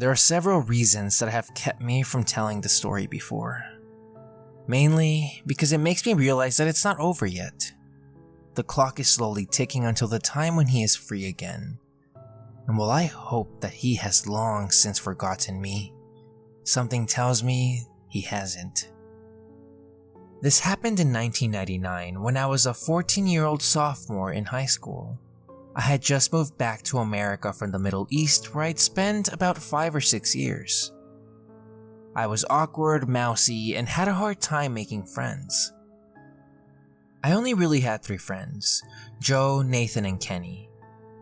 There are several reasons that have kept me from telling the story before. Mainly because it makes me realize that it's not over yet. The clock is slowly ticking until the time when he is free again. And while I hope that he has long since forgotten me, something tells me he hasn't. This happened in 1999 when I was a 14-year-old sophomore in high school. I had just moved back to America from the Middle East where I'd spent about 5 or 6 years. I was awkward, mousy, and had a hard time making friends. I only really had 3 friends, Joe, Nathan, and Kenny.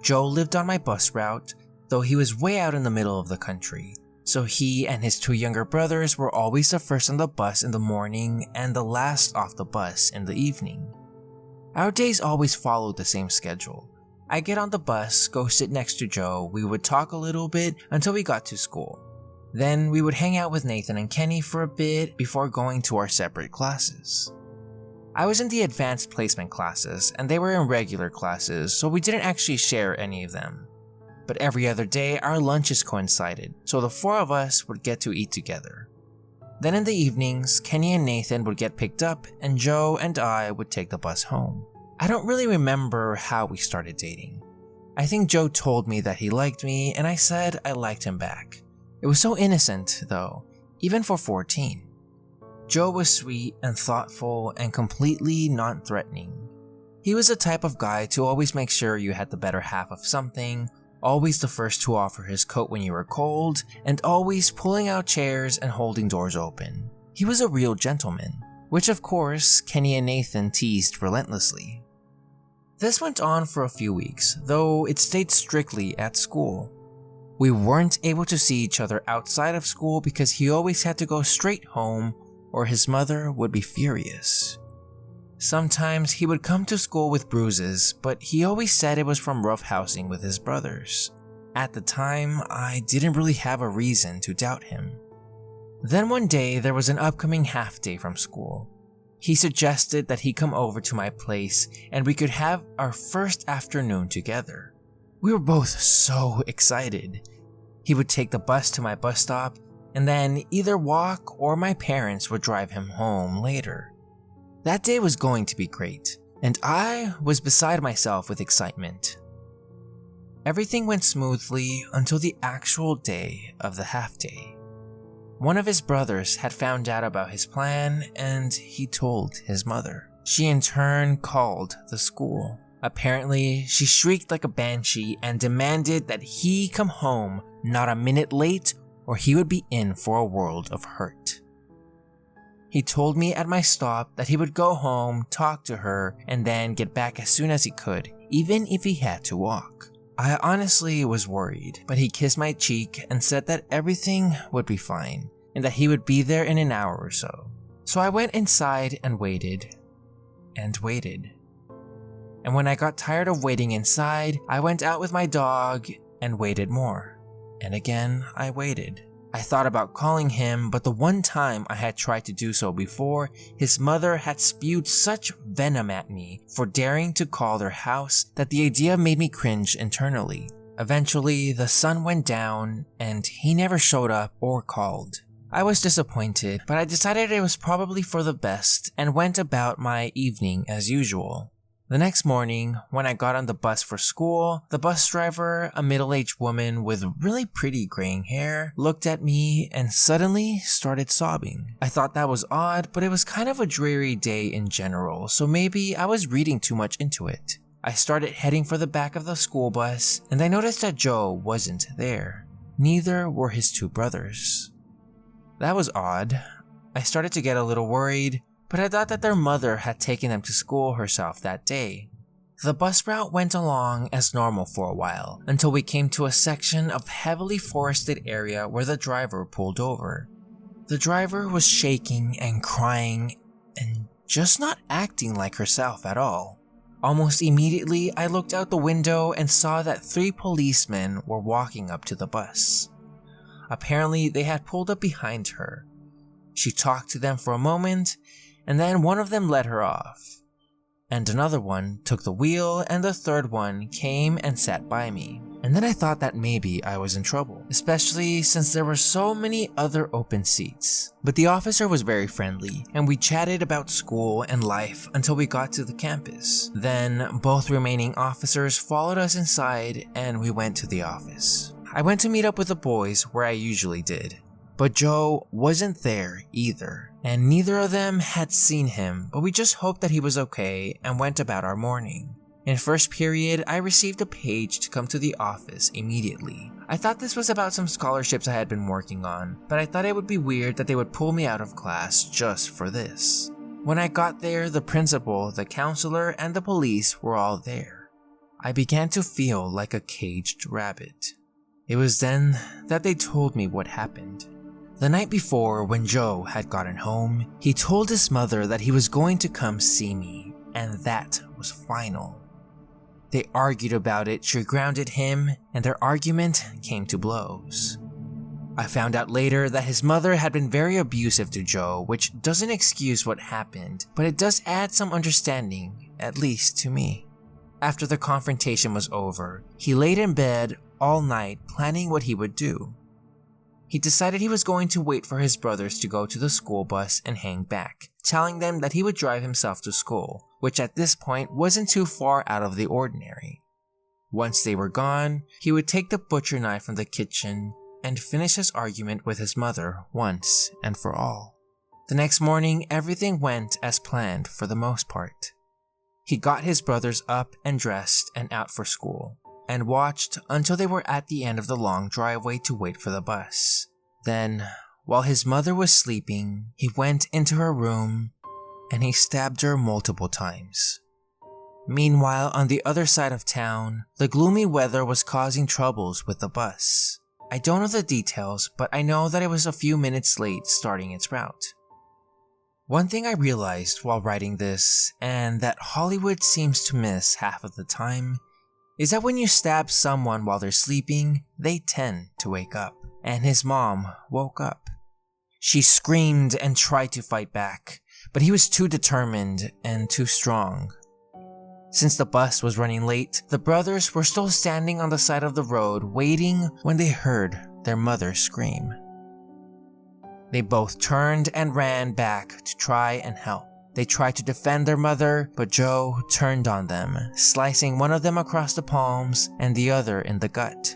Joe lived on my bus route, though he was way out in the middle of the country, so he and his 2 younger brothers were always the first on the bus in the morning and the last off the bus in the evening. Our days always followed the same schedule. I'd get on the bus, go sit next to Joe, we would talk a little bit until we got to school. Then we would hang out with Nathan and Kenny for a bit before going to our separate classes. I was in the advanced placement classes and they were in regular classes, so we didn't actually share any of them. But every other day our lunches coincided, so the 4 of us would get to eat together. Then in the evenings, Kenny and Nathan would get picked up and Joe and I would take the bus home. I don't really remember how we started dating. I think Joe told me that he liked me and I said I liked him back. It was so innocent though, even for 14. Joe was sweet and thoughtful and completely non-threatening. He was the type of guy to always make sure you had the better half of something, always the first to offer his coat when you were cold, and always pulling out chairs and holding doors open. He was a real gentleman, which of course Kenny and Nathan teased relentlessly. This went on for a few weeks, though it stayed strictly at school. We weren't able to see each other outside of school because he always had to go straight home or his mother would be furious. Sometimes he would come to school with bruises, but he always said it was from roughhousing with his brothers. At the time, I didn't really have a reason to doubt him. Then one day there was an upcoming half day from school. He suggested that he come over to my place and we could have our first afternoon together. We were both so excited. He would take the bus to my bus stop and then either walk or my parents would drive him home later. That day was going to be great, and I was beside myself with excitement. Everything went smoothly until the actual day of the half day. One of his brothers had found out about his plan and he told his mother. She in turn called the school. Apparently, she shrieked like a banshee and demanded that he come home not a minute late or he would be in for a world of hurt. He told me at my stop that he would go home, talk to her, and then get back as soon as he could, even if he had to walk. I honestly was worried, but he kissed my cheek and said that everything would be fine and that he would be there in an hour or so. So I went inside and waited and waited. And when I got tired of waiting inside, I went out with my dog and waited more. And again, I waited. I thought about calling him, but the one time I had tried to do so before, his mother had spewed such venom at me for daring to call their house that the idea made me cringe internally. Eventually, the sun went down and he never showed up or called. I was disappointed, but I decided it was probably for the best and went about my evening as usual. The next morning, when I got on the bus for school, the bus driver, a middle-aged woman with really pretty graying hair, looked at me and suddenly started sobbing. I thought that was odd, but it was kind of a dreary day in general, so maybe I was reading too much into it. I started heading for the back of the school bus, and I noticed that Joe wasn't there. Neither were his 2 brothers. That was odd. I started to get a little worried, but I thought that their mother had taken them to school herself that day. The bus route went along as normal for a while, until we came to a section of heavily forested area where the driver pulled over. The driver was shaking and crying and just not acting like herself at all. Almost immediately, I looked out the window and saw that 3 policemen were walking up to the bus. Apparently, they had pulled up behind her. She talked to them for a moment, and then one of them let her off. And another one took the wheel and the third one came and sat by me. And then I thought that maybe I was in trouble, especially since there were so many other open seats. But the officer was very friendly, and we chatted about school and life until we got to the campus. Then both remaining officers followed us inside and we went to the office. I went to meet up with the boys where I usually did. But Joe wasn't there either, and neither of them had seen him, but we just hoped that he was okay and went about our morning. In first period, I received a page to come to the office immediately. I thought this was about some scholarships I had been working on, but I thought it would be weird that they would pull me out of class just for this. When I got there, the principal, the counselor, and the police were all there. I began to feel like a caged rabbit. It was then that they told me what happened. The night before, when Joe had gotten home, he told his mother that he was going to come see me, and that was final. They argued about it, she grounded him, and their argument came to blows. I found out later that his mother had been very abusive to Joe, which doesn't excuse what happened, but it does add some understanding, at least to me. After the confrontation was over, he laid in bed all night planning what he would do. He decided he was going to wait for his brothers to go to the school bus and hang back, telling them that he would drive himself to school, which at this point wasn't too far out of the ordinary. Once they were gone, he would take the butcher knife from the kitchen and finish his argument with his mother once and for all. The next morning, everything went as planned for the most part. He got his brothers up and dressed and out for school, and watched until they were at the end of the long driveway to wait for the bus. Then, while his mother was sleeping, he went into her room and he stabbed her multiple times. Meanwhile, on the other side of town, the gloomy weather was causing troubles with the bus. I don't know the details, but I know that it was a few minutes late starting its route. One thing I realized while writing this, and that Hollywood seems to miss half of the time, is that when you stab someone while they're sleeping, they tend to wake up. And his mom woke up. She screamed and tried to fight back, but he was too determined and too strong. Since the bus was running late, the brothers were still standing on the side of the road waiting when they heard their mother scream. They both turned and ran back to try and help. They tried to defend their mother, but Joe turned on them, slicing one of them across the palms and the other in the gut.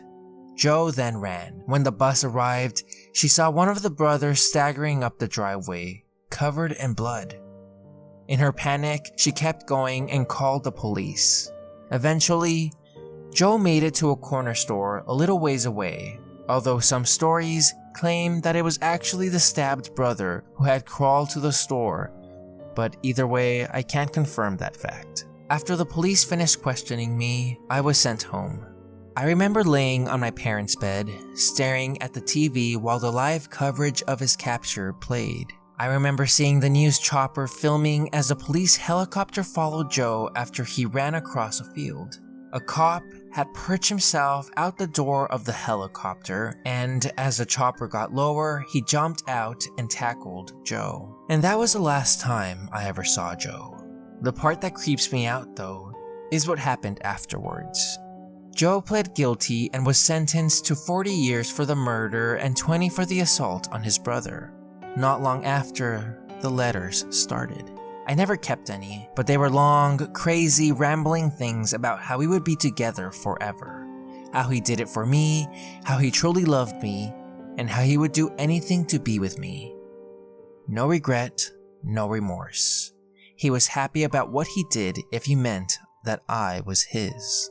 Joe then ran. When the bus arrived, she saw one of the brothers staggering up the driveway, covered in blood. In her panic, she kept going and called the police. Eventually, Joe made it to a corner store a little ways away, although some stories claim that it was actually the stabbed brother who had crawled to the store, but either way, I can't confirm that fact. After the police finished questioning me, I was sent home. I remember laying on my parents' bed, staring at the TV while the live coverage of his capture played. I remember seeing the news chopper filming as a police helicopter followed Joe after he ran across a field. A cop had perched himself out the door of the helicopter, and as the chopper got lower, he jumped out and tackled Joe. And that was the last time I ever saw Joe. The part that creeps me out, though, is what happened afterwards. Joe pled guilty and was sentenced to 40 years for the murder and 20 for the assault on his brother. Not long after, the letters started. I never kept any, but they were long, crazy, rambling things about how we would be together forever. How he did it for me, how he truly loved me, and how he would do anything to be with me. No regret, no remorse. He was happy about what he did if he meant that I was his.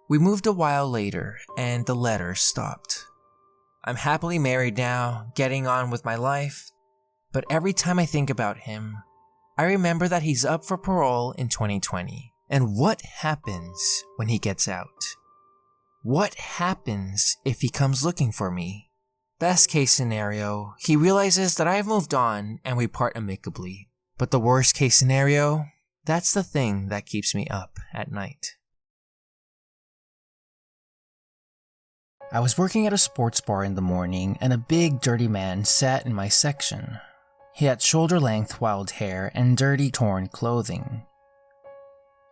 We moved a while later, and the letters stopped. I'm happily married now, getting on with my life, but every time I think about him, I remember that he's up for parole in 2020. And what happens when he gets out? What happens if he comes looking for me? Best case scenario, he realizes that I've moved on and we part amicably. But the worst case scenario, that's the thing that keeps me up at night. I was working at a sports bar in the morning and a big dirty man sat in my section. He had shoulder-length wild hair and dirty torn clothing.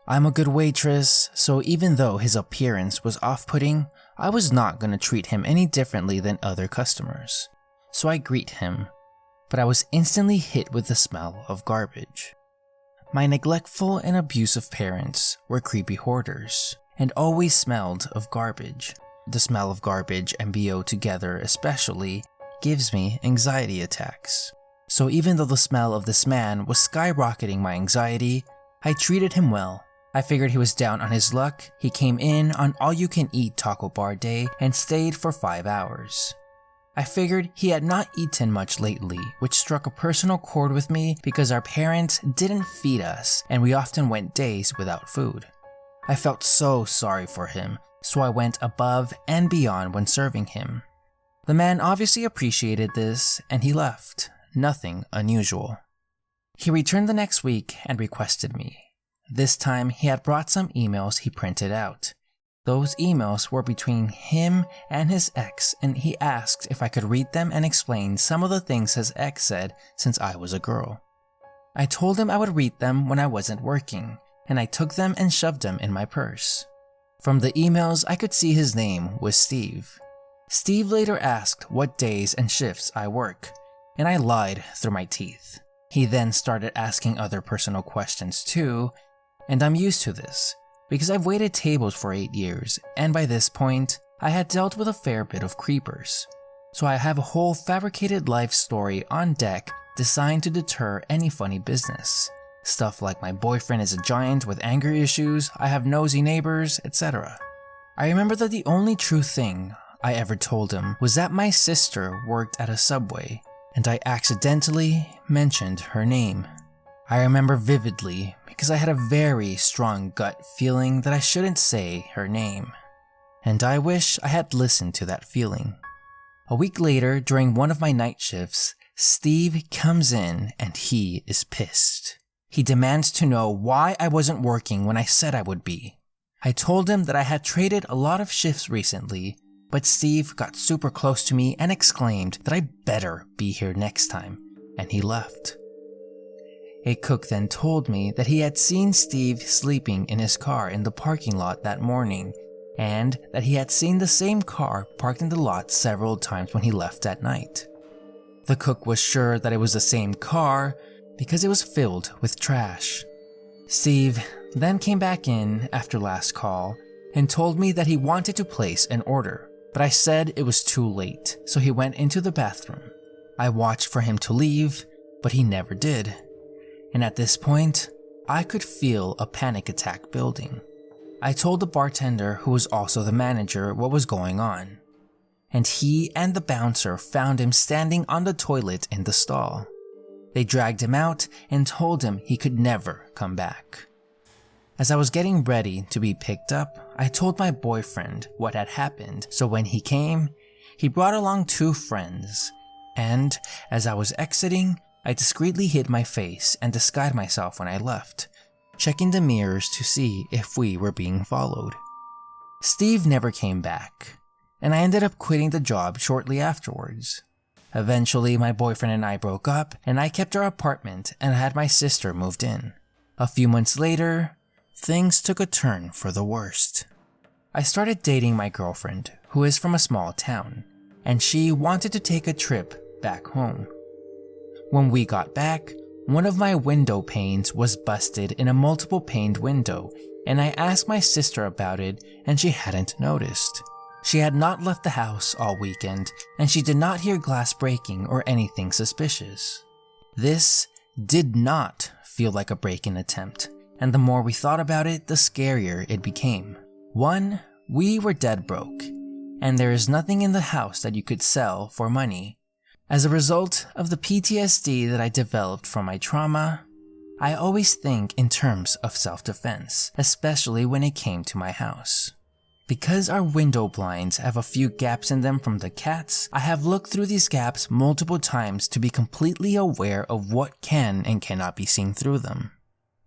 I'm a good waitress, so even though his appearance was off-putting, I was not gonna treat him any differently than other customers. So I greet him, but I was instantly hit with the smell of garbage. My neglectful and abusive parents were creepy hoarders and always smelled of garbage. The smell of garbage and BO together especially gives me anxiety attacks. So even though the smell of this man was skyrocketing my anxiety, I treated him well. I figured he was down on his luck. He came in on all-you-can-eat taco bar day and stayed for 5 hours. I figured he had not eaten much lately, which struck a personal chord with me because our parents didn't feed us and we often went days without food. I felt so sorry for him, so I went above and beyond when serving him. The man obviously appreciated this and he left. Nothing unusual. He returned the next week and requested me. This time he had brought some emails he printed out. Those emails were between him and his ex, and he asked if I could read them and explain some of the things his ex said since I was a girl. I told him I would read them when I wasn't working, and I took them and shoved them in my purse. From the emails I could see his name was Steve. Steve later asked what days and shifts I work, and I lied through my teeth. He then started asking other personal questions too, and I'm used to this, because I've waited tables for 8 years, and by this point, I had dealt with a fair bit of creepers. So I have a whole fabricated life story on deck designed to deter any funny business. Stuff like my boyfriend is a giant with anger issues, I have nosy neighbors, etc. I remember that the only true thing I ever told him was that my sister worked at a Subway, and I accidentally mentioned her name. I remember vividly because I had a very strong gut feeling that I shouldn't say her name. And I wish I had listened to that feeling. A week later, during one of my night shifts, Steve comes in and he is pissed. He demands to know why I wasn't working when I said I would be. I told him that I had traded a lot of shifts recently, but Steve got super close to me and exclaimed that I better be here next time, and he left. A cook then told me that he had seen Steve sleeping in his car in the parking lot that morning, and that he had seen the same car parked in the lot several times when he left at night. The cook was sure that it was the same car because it was filled with trash. Steve then came back in after last call and told me that he wanted to place an order, but I said it was too late, so he went into the bathroom. I watched for him to leave, but he never did. And at this point, I could feel a panic attack building. I told the bartender, who was also the manager, what was going on. And he and the bouncer found him standing on the toilet in the stall. They dragged him out and told him he could never come back. As I was getting ready to be picked up, I told my boyfriend what had happened, so when he came, he brought along 2 friends. And as I was exiting, I discreetly hid my face and disguised myself when I left, checking the mirrors to see if we were being followed. Steve never came back, and I ended up quitting the job shortly afterwards. Eventually, my boyfriend and I broke up, and I kept our apartment and had my sister moved in. A few months later, things took a turn for the worst. I started dating my girlfriend, who is from a small town, and she wanted to take a trip back home. When we got back, one of my window panes was busted in a multiple paned window, and I asked my sister about it and she hadn't noticed. She had not left the house all weekend and she did not hear glass breaking or anything suspicious. This did not feel like a break-in attempt, and the more we thought about it, the scarier it became. 1, we were dead broke, and there is nothing in the house that you could sell for money. As a result of the PTSD that I developed from my trauma, I always think in terms of self-defense, especially when it came to my house. Because our window blinds have a few gaps in them from the cats, I have looked through these gaps multiple times to be completely aware of what can and cannot be seen through them.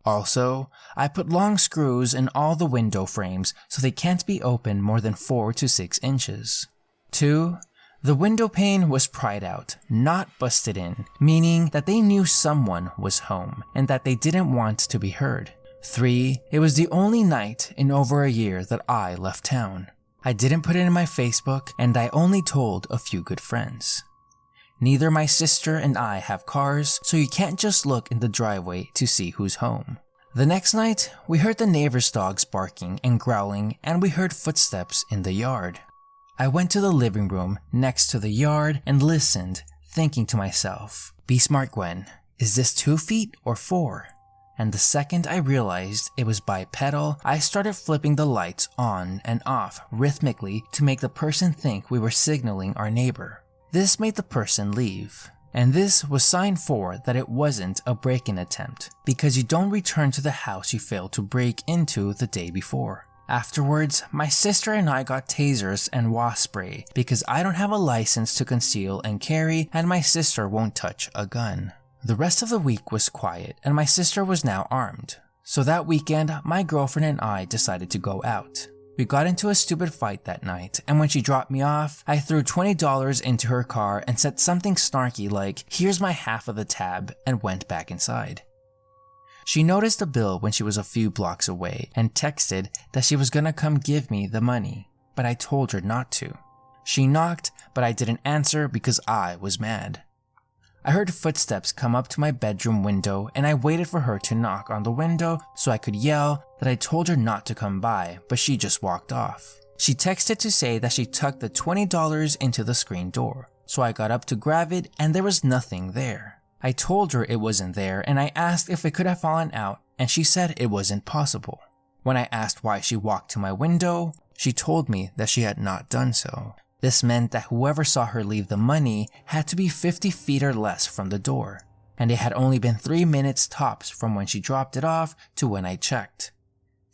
Also, I put long screws in all the window frames so they can't be opened more than 4 to 6 inches. 2, the window pane was pried out, not busted in, meaning that they knew someone was home and that they didn't want to be heard. 3. It was the only night in over a year that I left town. I didn't put it in my Facebook, and I only told a few good friends. Neither my sister and I have cars, so you can't just look in the driveway to see who's home. The next night, we heard the neighbor's dogs barking and growling, and we heard footsteps in the yard. I went to the living room next to the yard and listened, thinking to myself, "Be smart, Gwen. Is this 2 feet or 4? And the second I realized it was bipedal, I started flipping the lights on and off rhythmically to make the person think we were signaling our neighbor. This made the person leave. And this was sign 4 that it wasn't a break-in attempt, because you don't return to the house you failed to break into the day before. Afterwards, my sister and I got tasers and wasp spray because I don't have a license to conceal and carry, and my sister won't touch a gun. The rest of the week was quiet and my sister was now armed. So that weekend, my girlfriend and I decided to go out. We got into a stupid fight that night, and when she dropped me off, I threw $20 into her car and said something snarky like, "Here's my half of the tab," and went back inside. She noticed the bill when she was a few blocks away and texted that she was gonna come give me the money, but I told her not to. She knocked, but I didn't answer because I was mad. I heard footsteps come up to my bedroom window, and I waited for her to knock on the window so I could yell that I told her not to come by, but she just walked off. She texted to say that she tucked the $20 into the screen door, so I got up to grab it and there was nothing there. I told her it wasn't there and I asked if it could have fallen out, and she said it wasn't possible. When I asked why she walked to my window, she told me that she had not done so. This meant that whoever saw her leave the money had to be 50 feet or less from the door, and it had only been 3 minutes tops from when she dropped it off to when I checked.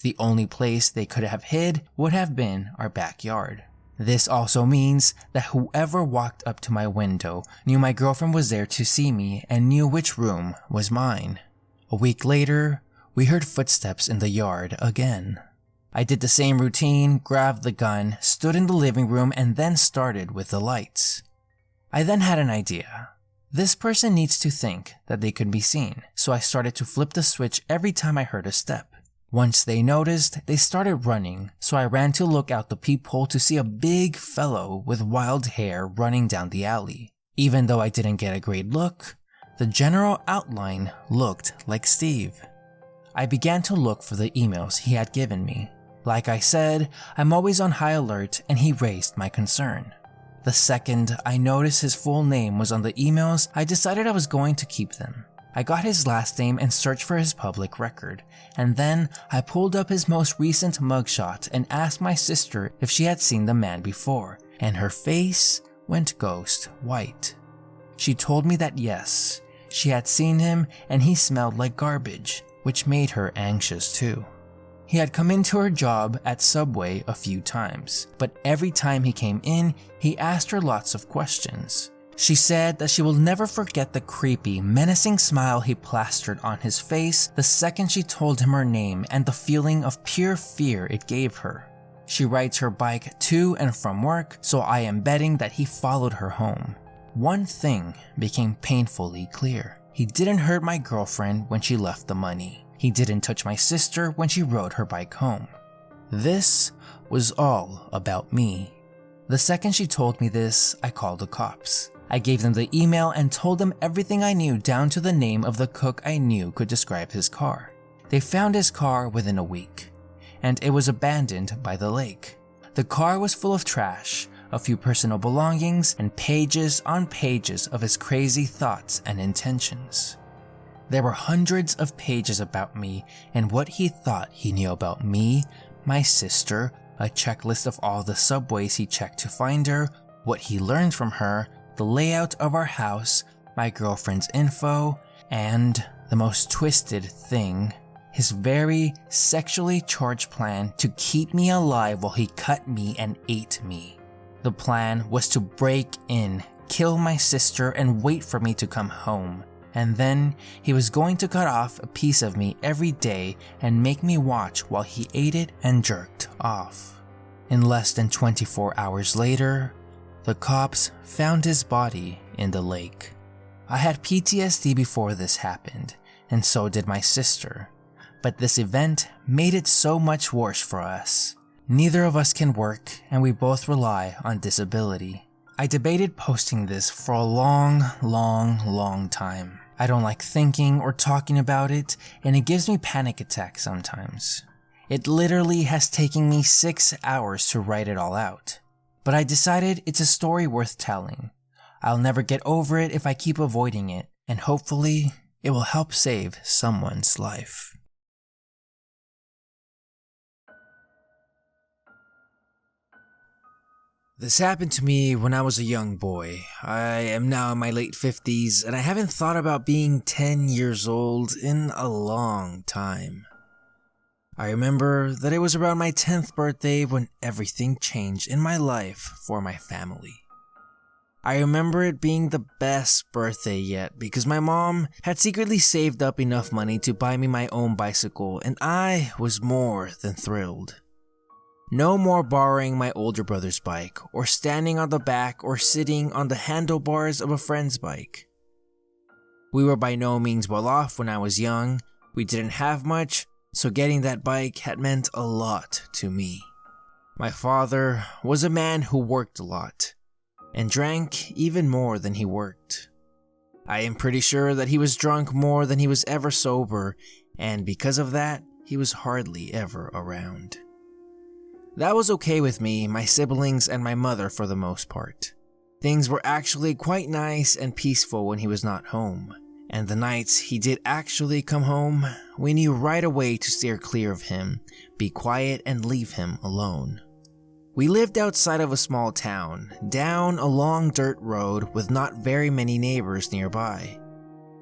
The only place they could have hid would have been our backyard. This also means that whoever walked up to my window knew my girlfriend was there to see me and knew which room was mine. A week later, we heard footsteps in the yard again. I did the same routine, grabbed the gun, stood in the living room, and then started with the lights. I then had an idea. This person needs to think that they could be seen, so I started to flip the switch every time I heard a step. Once they noticed, they started running, so I ran to look out the peephole to see a big fellow with wild hair running down the alley. Even though I didn't get a great look, the general outline looked like Steve. I began to look for the emails he had given me. Like I said, I'm always on high alert, and he raised my concern. The second I noticed his full name was on the emails, I decided I was going to keep them. I got his last name and searched for his public record, and then I pulled up his most recent mugshot and asked my sister if she had seen the man before, and her face went ghost white. She told me that yes, she had seen him and he smelled like garbage, which made her anxious too. He had come into her job at Subway a few times, but every time he came in, he asked her lots of questions. She said that she will never forget the creepy, menacing smile he plastered on his face the second she told him her name and the feeling of pure fear it gave her. She rides her bike to and from work, so I am betting that he followed her home. One thing became painfully clear. He didn't hurt my girlfriend when she left the money. He didn't touch my sister when she rode her bike home. This was all about me. The second she told me this, I called the cops. I gave them the email and told them everything I knew down to the name of the cook I knew could describe his car. They found his car within a week, and it was abandoned by the lake. The car was full of trash, a few personal belongings, and pages on pages of his crazy thoughts and intentions. There were hundreds of pages about me and what he thought he knew about me, my sister, a checklist of all the subways he checked to find her, what he learned from her, the layout of our house, my girlfriend's info, and the most twisted thing, his very sexually charged plan to keep me alive while he cut me and ate me. The plan was to break in, kill my sister, and wait for me to come home. And then he was going to cut off a piece of me every day and make me watch while he ate it and jerked off. In less than 24 hours later, the cops found his body in the lake. I had PTSD before this happened, and so did my sister. But this event made it so much worse for us. Neither of us can work, and we both rely on disability. I debated posting this for a long time. I don't like thinking or talking about it, and it gives me panic attacks sometimes. It literally has taken me 6 hours to write it all out. But I decided it's a story worth telling. I'll never get over it if I keep avoiding it, and hopefully it will help save someone's life. This happened to me when I was a young boy. I am now in my late 50s, and I haven't thought about being 10 years old in a long time. I remember that it was around my 10th birthday when everything changed in my life for my family. I remember it being the best birthday yet because my mom had secretly saved up enough money to buy me my own bicycle, and I was more than thrilled. No more borrowing my older brother's bike, or standing on the back or sitting on the handlebars of a friend's bike. We were by no means well off when I was young. We didn't have much, so getting that bike had meant a lot to me. My father was a man who worked a lot, and drank even more than he worked. I am pretty sure that he was drunk more than he was ever sober, and because of that, he was hardly ever around. That was okay with me, my siblings, and my mother for the most part. Things were actually quite nice and peaceful when he was not home, and the nights he did actually come home, we knew right away to steer clear of him, be quiet, and leave him alone. We lived outside of a small town, down a long dirt road with not very many neighbors nearby.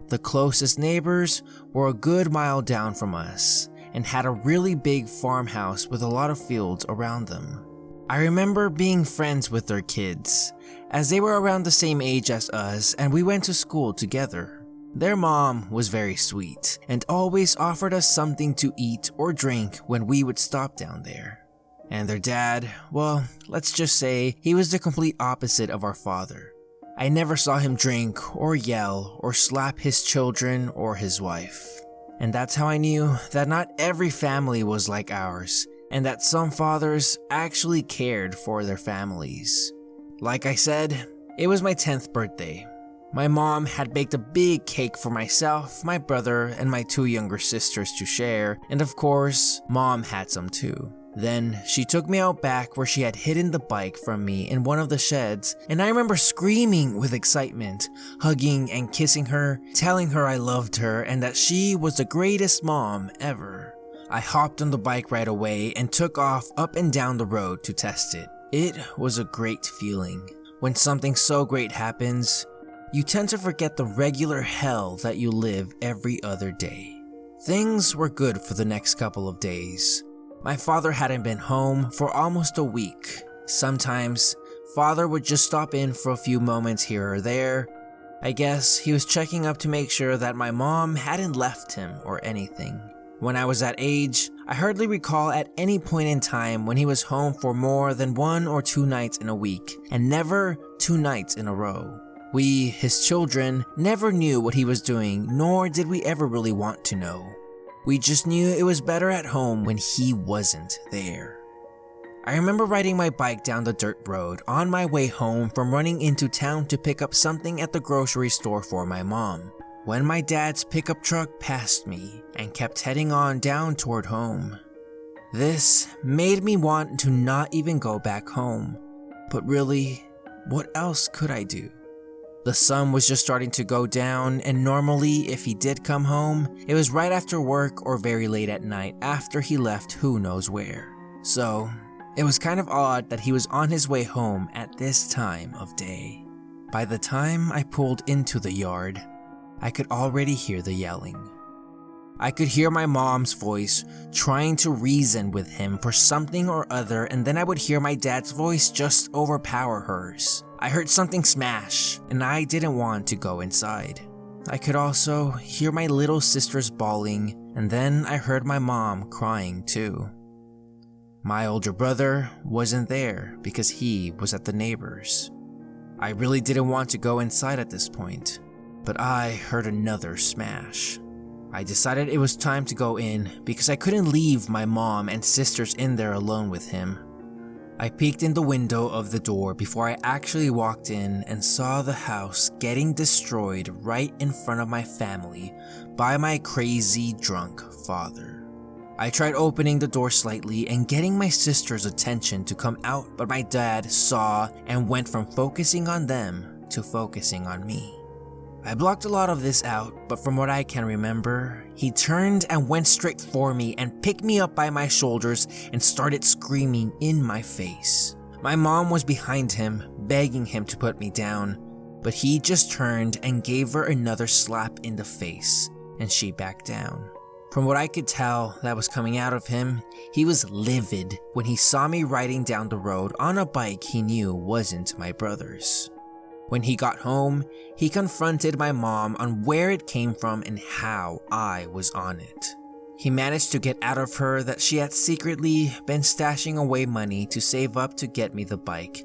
The closest neighbors were a good mile down from us, and had a really big farmhouse with a lot of fields around them. I remember being friends with their kids, as they were around the same age as us and we went to school together. Their mom was very sweet, and always offered us something to eat or drink when we would stop down there. And their dad, well, let's just say he was the complete opposite of our father. I never saw him drink or yell or slap his children or his wife. And that's how I knew that not every family was like ours, and that some fathers actually cared for their families. Like I said, it was my 10th birthday. My mom had baked a big cake for myself, my brother, and my 2 younger sisters to share, and of course, Mom had some too. Then she took me out back where she had hidden the bike from me in one of the sheds, and I remember screaming with excitement, hugging and kissing her, telling her I loved her and that she was the greatest mom ever. I hopped on the bike right away and took off up and down the road to test it. It was a great feeling. When something so great happens, you tend to forget the regular hell that you live every other day. Things were good for the next couple of days. My father hadn't been home for almost a week. Sometimes, father would just stop in for a few moments here or there. I guess he was checking up to make sure that my mom hadn't left him or anything. When I was that age, I hardly recall at any point in time when he was home for more than 1 or 2 nights in a week, and never 2 nights in a row. We, his children, never knew what he was doing, nor did we ever really want to know. We just knew it was better at home when he wasn't there. I remember riding my bike down the dirt road on my way home from running into town to pick up something at the grocery store for my mom, when my dad's pickup truck passed me and kept heading on down toward home. This made me want to not even go back home, but really, what else could I do? The sun was just starting to go down, and normally if he did come home, it was right after work or very late at night after he left who knows where. So, it was kind of odd that he was on his way home at this time of day. By the time I pulled into the yard, I could already hear the yelling. I could hear my mom's voice trying to reason with him for something or other, and then I would hear my dad's voice just overpower hers. I heard something smash, and I didn't want to go inside. I could also hear my little sisters bawling, and then I heard my mom crying too. My older brother wasn't there because he was at the neighbor's. I really didn't want to go inside at this point, but I heard another smash. I decided it was time to go in because I couldn't leave my mom and sisters in there alone with him. I peeked in the window of the door before I actually walked in and saw the house getting destroyed right in front of my family by my crazy drunk father. I tried opening the door slightly and getting my sister's attention to come out, but my dad saw and went from focusing on them to focusing on me. I blocked a lot of this out, but from what I can remember, he turned and went straight for me and picked me up by my shoulders and started screaming in my face. My mom was behind him, begging him to put me down, but he just turned and gave her another slap in the face, and she backed down. From what I could tell that was coming out of him, he was livid when he saw me riding down the road on a bike he knew wasn't my brother's. When he got home, he confronted my mom on where it came from and how I was on it. He managed to get out of her that she had secretly been stashing away money to save up to get me the bike,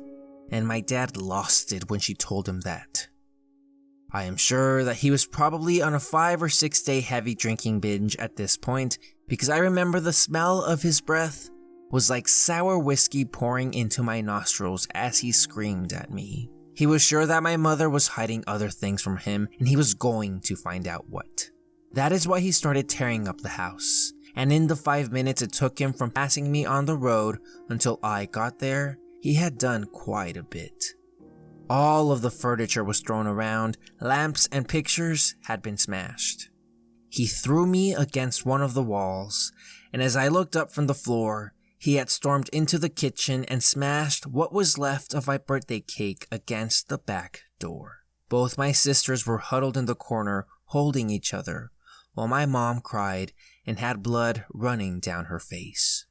and my dad lost it when she told him that. I am sure that he was probably on a 5 or 6 day heavy drinking binge at this point, because I remember the smell of his breath was like sour whiskey pouring into my nostrils as he screamed at me. He was sure that my mother was hiding other things from him, and he was going to find out what. That is why he started tearing up the house, and in the 5 minutes it took him from passing me on the road until I got there, he had done quite a bit. All of the furniture was thrown around, lamps and pictures had been smashed. He threw me against one of the walls, and as I looked up from the floor, he had stormed into the kitchen and smashed what was left of my birthday cake against the back door. Both my sisters were huddled in the corner, holding each other, while my mom cried and had blood running down her face.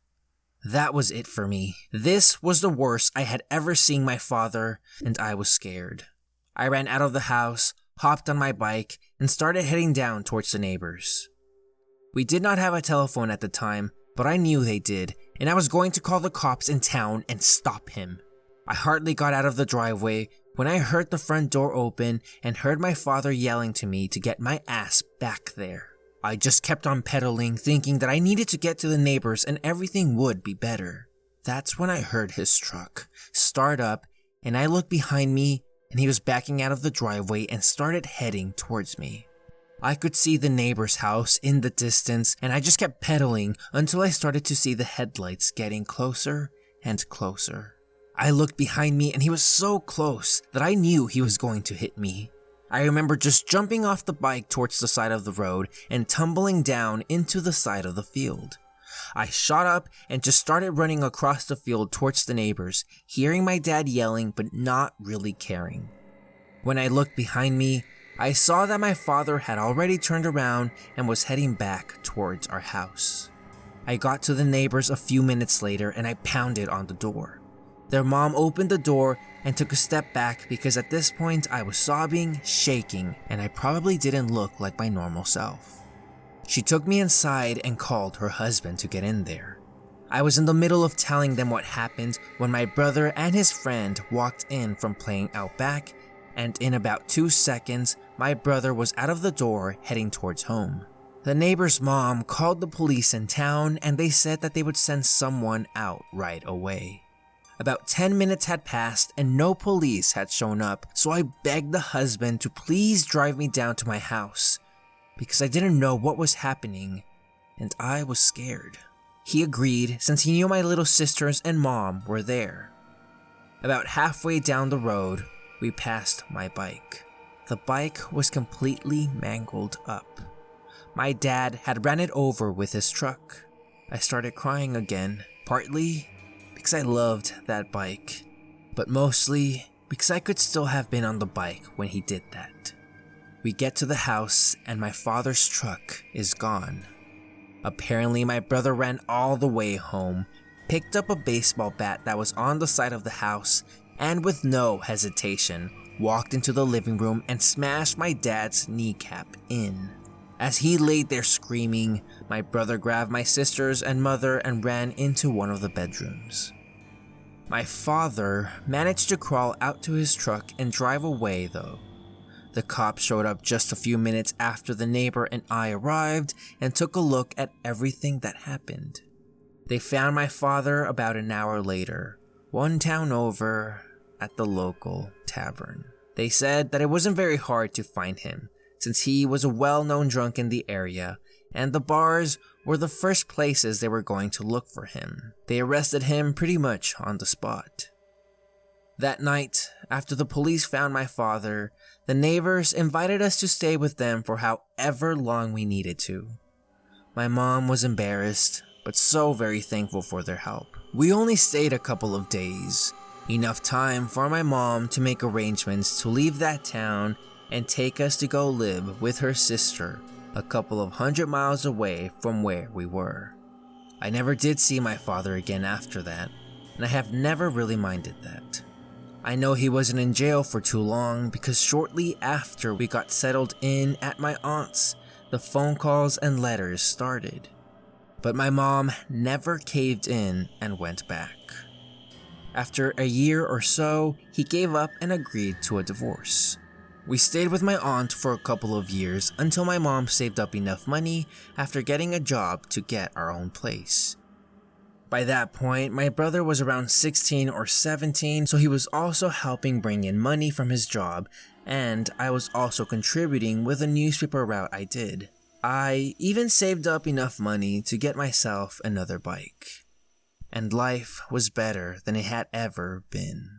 That was it for me. This was the worst I had ever seen my father, and I was scared. I ran out of the house, hopped on my bike, and started heading down towards the neighbors. We did not have a telephone at the time, but I knew they did, and I was going to call the cops in town and stop him. I hardly got out of the driveway when I heard the front door open and heard my father yelling to me to get my ass back there. I just kept on pedaling, thinking that I needed to get to the neighbors and everything would be better. That's when I heard his truck start up, and I looked behind me and he was backing out of the driveway and started heading towards me. I could see the neighbor's house in the distance, and I just kept pedaling until I started to see the headlights getting closer and closer. I looked behind me and he was so close that I knew he was going to hit me. I remember just jumping off the bike towards the side of the road and tumbling down into the side of the field. I shot up and just started running across the field towards the neighbors, hearing my dad yelling but not really caring. When I looked behind me, I saw that my father had already turned around and was heading back towards our house. I got to the neighbors a few minutes later and I pounded on the door. Their mom opened the door and took a step back because at this point I was sobbing, shaking, and I probably didn't look like my normal self. She took me inside and called her husband to get in there. I was in the middle of telling them what happened when my brother and his friend walked in from playing out back, and in about 2 seconds, my brother was out of the door heading towards home. The neighbor's mom called the police in town and they said that they would send someone out right away. About 10 minutes had passed and no police had shown up, so I begged the husband to please drive me down to my house because I didn't know what was happening and I was scared. He agreed since he knew my little sisters and mom were there. About halfway down the road, we passed my bike. The bike was completely mangled up. My dad had ran it over with his truck. I started crying again, partly because I loved that bike, but mostly because I could still have been on the bike when he did that. We get to the house and my father's truck is gone. Apparently my brother ran all the way home, picked up a baseball bat that was on the side of the house, and with no hesitation, walked into the living room and smashed my dad's kneecap in. As he laid there screaming, my brother grabbed my sisters and mother and ran into one of the bedrooms. My father managed to crawl out to his truck and drive away though. The cops showed up just a few minutes after the neighbor and I arrived and took a look at everything that happened. They found my father about an hour later, one town over, at the local tavern. They said that it wasn't very hard to find him, since he was a well-known drunk in the area, and the bars were the first places they were going to look for him. They arrested him pretty much on the spot. That night, after the police found my father, the neighbors invited us to stay with them for however long we needed to. My mom was embarrassed, but so very thankful for their help. We only stayed a couple of days, enough time for my mom to make arrangements to leave that town and take us to go live with her sister a couple of 100 miles away from where we were. I never did see my father again after that, and I have never really minded that. I know he wasn't in jail for too long because shortly after we got settled in at my aunt's, the phone calls and letters started. But my mom never caved in and went back. After a year or so, he gave up and agreed to a divorce. We stayed with my aunt for a couple of years until my mom saved up enough money after getting a job to get our own place. By that point, my brother was around 16 or 17, so he was also helping bring in money from his job, and I was also contributing with a newspaper route I did. I even saved up enough money to get myself another bike. And life was better than it had ever been.